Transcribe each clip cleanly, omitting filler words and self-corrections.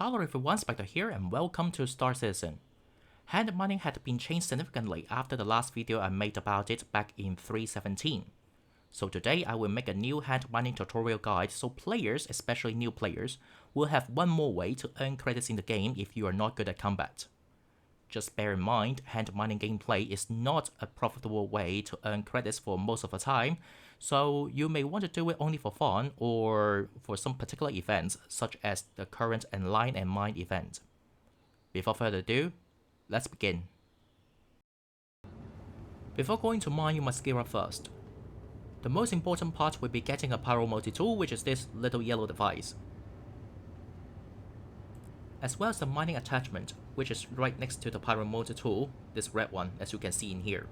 Hello everyone, Specter here and welcome to Star Citizen. Hand mining had been changed significantly after the last video I made about it back in 3.17. So today I will make a new hand mining tutorial guide so players, especially new players, will have one more way to earn credits in the game if you are not good at combat. Just bear in mind, hand mining gameplay is not a profitable way to earn credits for most of the time, so you may want to do it only for fun or for some particular events such as the current Enlighten and Mine event. Before further ado, let's begin. Before going to mine, you must gear up first. The most important part will be getting a pyro multi-tool, which is this little yellow device, as well as the mining attachment, which is right next to the pyro multi-tool, this red one, as you can see in here.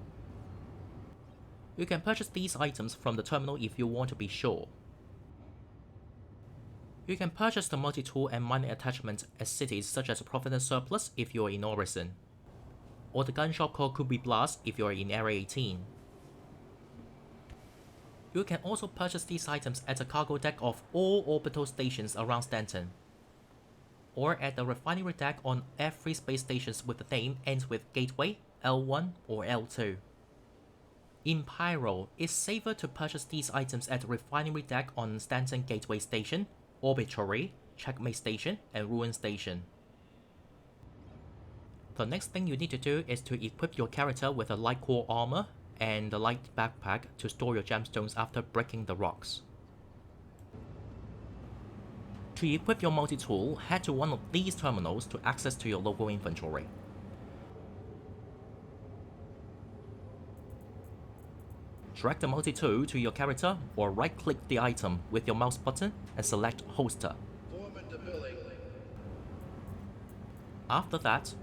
You can purchase these items from the terminal if you want to be sure. You can purchase the multi-tool and mining attachment at cities such as Providence Surplus if you are in Orison, or the gun shop called Kubi Blast if you are in Area 18. You can also purchase these items at the cargo deck of all orbital stations around Stanton, or at the refinery deck on every space stations with the name ends with Gateway, L1 or L2. In Pyro, it's safer to purchase these items at the refinery deck on Stanton Gateway Station, Orbitory, Checkmate Station, and Ruin Station. The next thing you need to do is to equip your character with a light core armor and a light backpack to store your gemstones after breaking the rocks. To equip your multi-tool, head to one of these terminals to access to your local inventory. Drag the multi-tool to your character or right-click the item with your mouse button and select Holster. After that,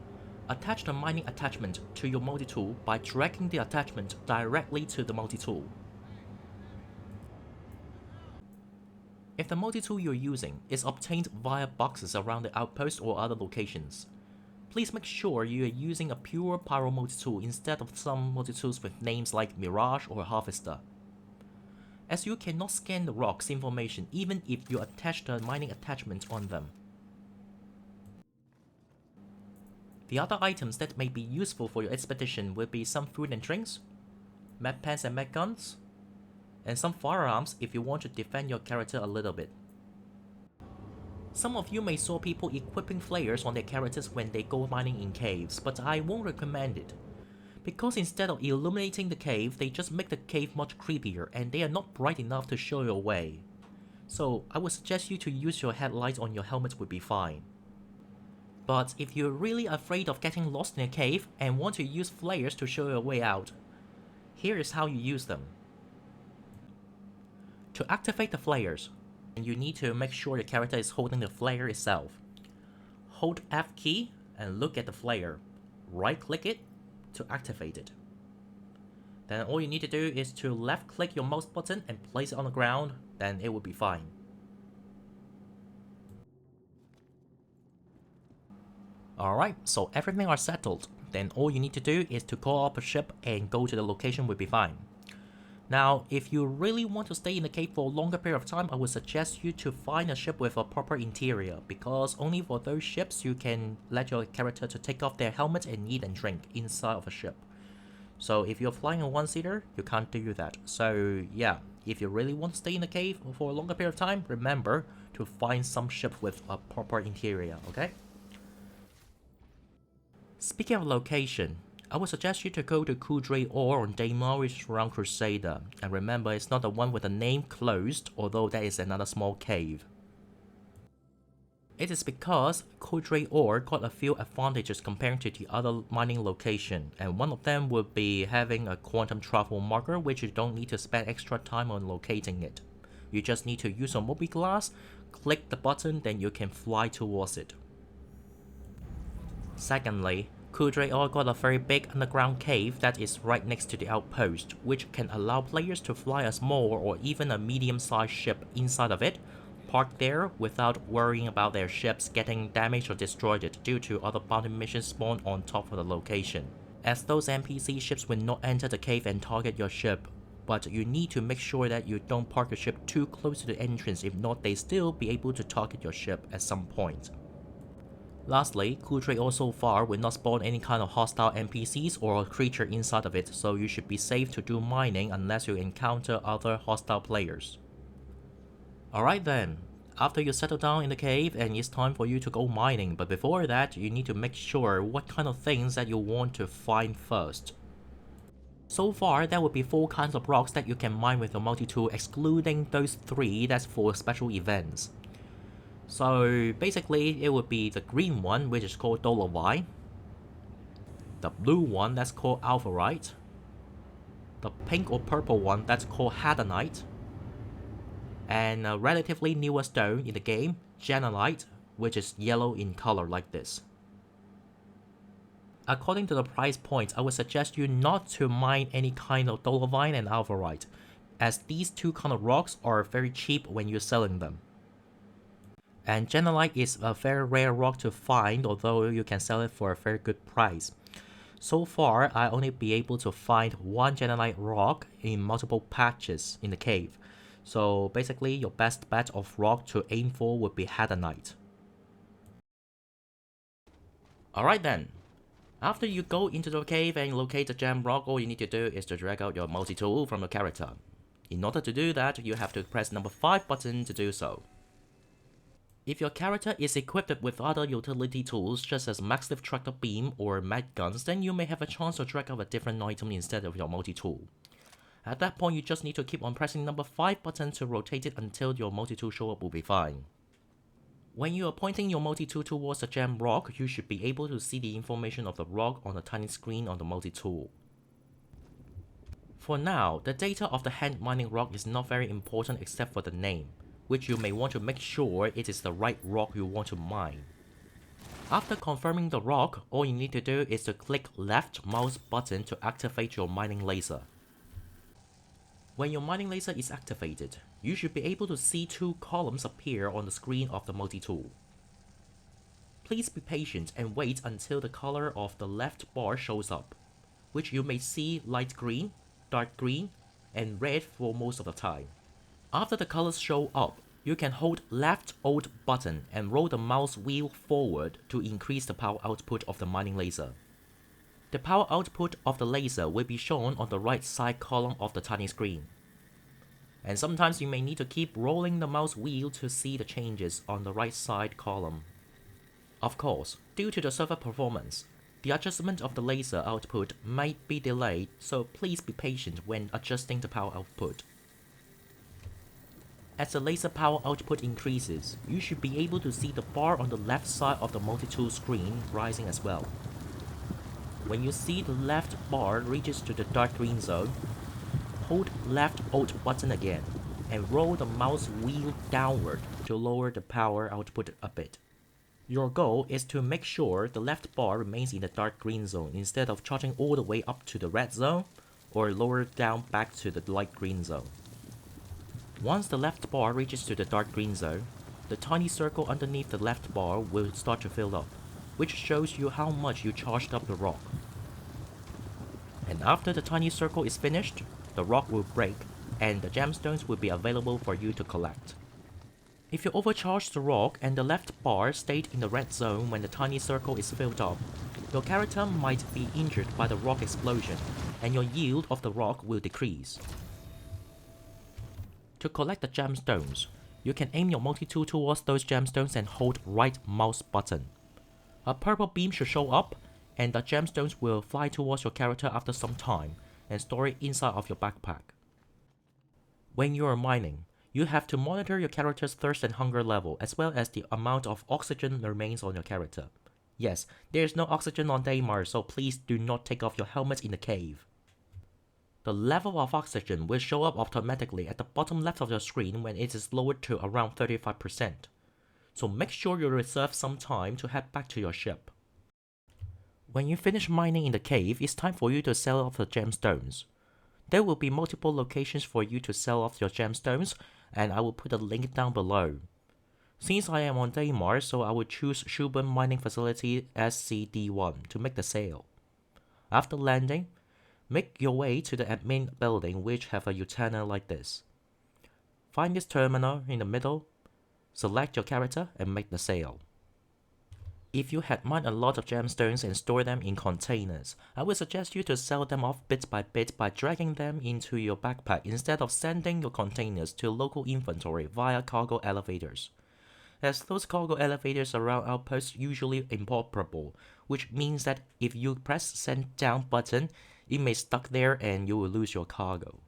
attach the mining attachment to your multi-tool by dragging the attachment directly to the multi-tool. If the multi-tool you're using is obtained via boxes around the outpost or other locations, please make sure you are using a pure pyro multi-tool instead of some multi-tools with names like Mirage or Harvester, as you cannot scan the rocks information even if you attach the mining attachment on them. The other items that may be useful for your expedition will be some food and drinks, med pens and med guns, and some firearms if you want to defend your character a little bit. Some of you may saw people equipping flares on their characters when they go mining in caves, but I won't recommend it, because instead of illuminating the cave, they just make the cave much creepier and they are not bright enough to show your way. So I would suggest you to use your headlights on your helmet would be fine. But if you're really afraid of getting lost in a cave and want to use flares to show your way out, here is how you use them. To activate the flares, you need to make sure the character is holding the flare itself. Hold F key and look at the flare. Right click it to activate it. Then all you need to do is to left click your mouse button and place it on the ground, then it will be fine. Alright, so everything are settled. Then all you need to do is to call up a ship and go to the location will be fine. Now, if you really want to stay in the cave for a longer period of time, I would suggest you to find a ship with a proper interior, because only for those ships you can let your character to take off their helmet and eat and drink inside of a ship. So if you're flying a one-seater, you can't do that. So yeah, if you really want to stay in the cave for a longer period of time, remember to find some ship with a proper interior, okay? Speaking of location, I would suggest you to go to Coudray Ore on Daymar, which is around Crusader, and remember it's not the one with the name closed, although that is another small cave. It is because Coudray Ore got a few advantages compared to the other mining location, and one of them would be having a quantum travel marker, which you don't need to spend extra time on locating it. You just need to use a mobi-glass, click the button, then you can fly towards it. Secondly, Coudray Ore got a very big underground cave that is right next to the outpost, which can allow players to fly a small or even a medium-sized ship inside of it, park there without worrying about their ships getting damaged or destroyed due to other bounty missions spawned on top of the location, as those NPC ships will not enter the cave and target your ship, but you need to make sure that you don't park your ship too close to the entrance, if not they still be able to target your ship at some point. Lastly, Cool Trade Ore so far will not spawn any kind of hostile NPCs or creature inside of it, so you should be safe to do mining unless you encounter other hostile players. Alright then, after you settle down in the cave and it's time for you to go mining, but before that you need to make sure what kind of things that you want to find first. So far, there will be 4 kinds of rocks that you can mine with your multi-tool, excluding those 3 that's for special events. So basically, it would be the green one, which is called Dolomite, the blue one that's called Alpharite, the pink or purple one that's called Hadanite, and a relatively newer stone in the game, Janalite, which is yellow in color like this. According to the price point, I would suggest you not to mine any kind of Dolomite and Alpharite, as these 2 kind of rocks are very cheap when you're selling them. And Janalite is a very rare rock to find, although you can sell it for a very good price. So far, I only be able to find 1 Janalite rock in multiple patches in the cave. So basically, your best bet of rock to aim for would be Hadanite. Alright then. After you go into the cave and locate the gem rock, all you need to do is to drag out your multi-tool from your character. In order to do that, you have to press number 5 button to do so. If your character is equipped with other utility tools such as max lift tractor beam or mag guns, then you may have a chance to drag out a different item instead of your multi-tool. At that point, you just need to keep on pressing number 5 button to rotate it until your multi-tool show up will be fine. When you are pointing your multi-tool towards a gem rock, you should be able to see the information of the rock on a tiny screen on the multi-tool. For now, the data of the hand mining rock is not very important except for the name, which you may want to make sure it is the right rock you want to mine. After confirming the rock, all you need to do is to click left mouse button to activate your mining laser. When your mining laser is activated, you should be able to see 2 columns appear on the screen of the multi-tool. Please be patient and wait until the color of the left bar shows up, which you may see light green, dark green, and red for most of the time. After the colors show up, you can hold left Alt button and roll the mouse wheel forward to increase the power output of the mining laser. The power output of the laser will be shown on the right side column of the tiny screen. And sometimes you may need to keep rolling the mouse wheel to see the changes on the right side column. Of course, due to the server performance, the adjustment of the laser output might be delayed, so please be patient when adjusting the power output. As the laser power output increases, you should be able to see the bar on the left side of the multi-tool screen rising as well. When you see the left bar reaches to the dark green zone, hold left Alt button again and roll the mouse wheel downward to lower the power output a bit. Your goal is to make sure the left bar remains in the dark green zone instead of charging all the way up to the red zone or lower down back to the light green zone. Once the left bar reaches to the dark green zone, the tiny circle underneath the left bar will start to fill up, which shows you how much you charged up the rock. And after the tiny circle is finished, the rock will break and the gemstones will be available for you to collect. If you overcharge the rock and the left bar stayed in the red zone when the tiny circle is filled up, your character might be injured by the rock explosion and your yield of the rock will decrease. To collect the gemstones, you can aim your multi-tool towards those gemstones and hold right mouse button. A purple beam should show up, and the gemstones will fly towards your character after some time and store it inside of your backpack. When you are mining, you have to monitor your character's thirst and hunger level as well as the amount of oxygen remains on your character. Yes, there is no oxygen on Daymar, so please do not take off your helmet in the cave. The level of oxygen will show up automatically at the bottom left of your screen when it is lowered to around 35%. So make sure you reserve some time to head back to your ship. When you finish mining in the cave, it's time for you to sell off the gemstones. There will be multiple locations for you to sell off your gemstones, and I will put a link down below. Since I am on Daymar, so I will choose Shubin Mining Facility SCD1 to make the sale. After landing, make your way to the admin building which have a antenna like this. Find this terminal in the middle, select your character and make the sale. If you had mined a lot of gemstones and store them in containers, I would suggest you to sell them off bit by bit by dragging them into your backpack instead of sending your containers to local inventory via cargo elevators, as those cargo elevators around outposts usually inoperable, which means that if you press send down button, it may stuck there and you will lose your cargo.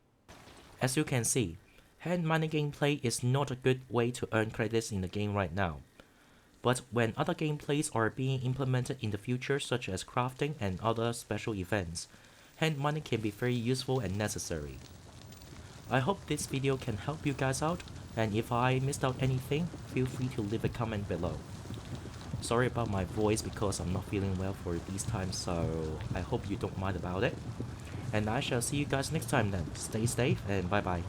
As you can see, hand mining gameplay is not a good way to earn credits in the game right now. But when other gameplays are being implemented in the future, such as crafting and other special events, hand mining can be very useful and necessary. I hope this video can help you guys out, and if I missed out anything, feel free to leave a comment below. Sorry about my voice because I'm not feeling well for these times, so I hope you don't mind about it. And I shall see you guys next time then. Stay safe and bye bye.